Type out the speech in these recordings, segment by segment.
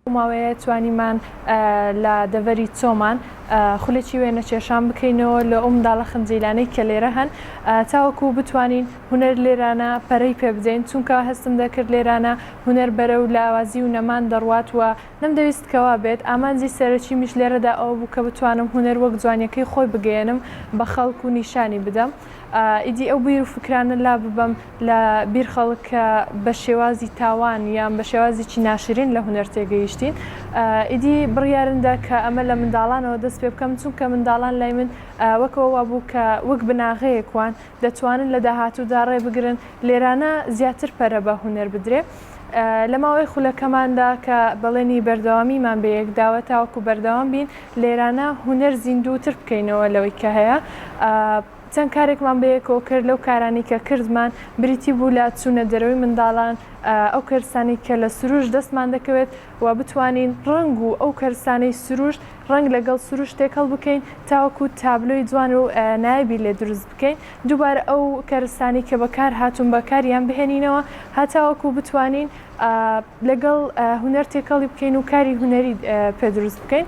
ماوەیە توانیمان لە دەڤەری چۆمان خولێکی وێنە کێشان بکەینەوە لە ئەو منداڵە خەنجەیلانەی کە لێرە هەن تاوەکو بتوانین هونەر لێرانە پەرەی پێ بدەین چونکە هەستم دەکرد لێرانە هونەر بەرە و لاوازی و نەمان دەڕوات وە نەمدەویستکەوا بێت ئامانجی سەرەکی میش لێرەدا ئەوە بوو کە بتوانم هونەر وەک جوانیەکەی خۆی بگەێنم بە خەڵک و نیشانی بدەم. ئیدی ئەو بیر و فکرانە لا ببەم لە بیر خەڵک کە بە شێوازی تاوان یان بە شێوازێکی ناشرین لە هونەر تێگەیشتین ئیدی بڕیارندا کە ئەمە لە منداڵانەوە دەست پێ بکەم چونکە منداڵان لای من وەکەوە بوو کە وەک بناغەیەکوان دەتوانن لە داهاتوودا ڕێ بگرن لێرانە زیاتر پەرە بە هونەر بدرێ. لە ماوەی خولەکەماندا کە بەڵێنی بەردەوامیمان بە یەکداوە تاوەکو بەردەوام بین لێرانە هونەر زیندووتر بکەینەوە لەوەی کە هەیە. چەند کارێکمان بەیەکەوە کرد لەو کارانی کە کردمان بریتی بوو لە چوونە دەرەوەی منداڵان ئەو کەرسانی کە لە سروش دەستمان دەکەوێت و بتوانین ڕنگ و ئەو کەرسانەی سروش ڕنگ لەگەڵ سروش تێکەڵ بکەین تاوەکو تابلۆی جوان و نایبی لێ دروست بکەین دووبارە ئەو کەرسانی کە بەکار هاتوون بەکاریان بهێنینەوە هاتاوەکو بتوانین لەگەڵ هونەر تێکەڵی بکەین و کاری هونەری پێ دروست بکەین.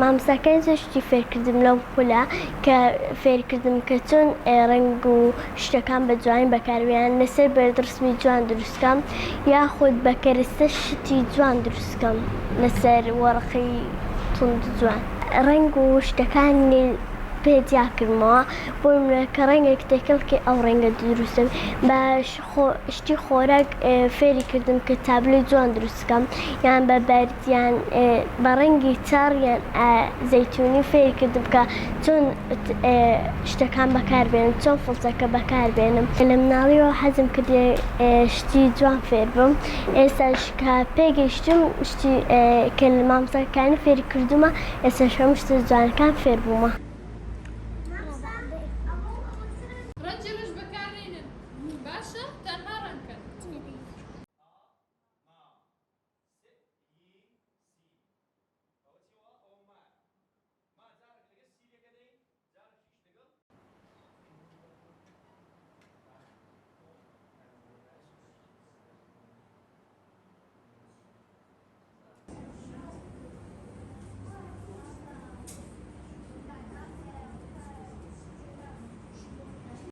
مامۆستاکانی زۆشتی فێرکردم لەو پولە کە فێرکردم کە چۆن ڕنگ و شتەکان بە جوانی بەکاربێنن لەسەر بەردەسمی جوان دروستکەم یاخود بە کەرەستە شتی جوان دروستکەم لەسەر وەرەقی توند جوان ڕنگ و شتەکانی پێدیا کردمەوە بۆ کە ڕەنگێک تێکەڵکی ئەو ڕەنگە دروستم بە شتی خۆراک فێری کردم کە تابلۆی جوان دروستکەم یان بە بەردیان بە ڕەنگی چاڕ یان زەیتونی فێری کردم کە چۆن شتەکان بەکاربێنم چۆن فڵچەکە بەکاربێنم لە مناڵیەوە حەزم کردێ شتی جوان فێر بم ئێستاش کە پێگەیشتم شتی کە لە مامۆستاکانی فێری کردومە ئێستا هەموو شتە جوانەکان فێر بوومە.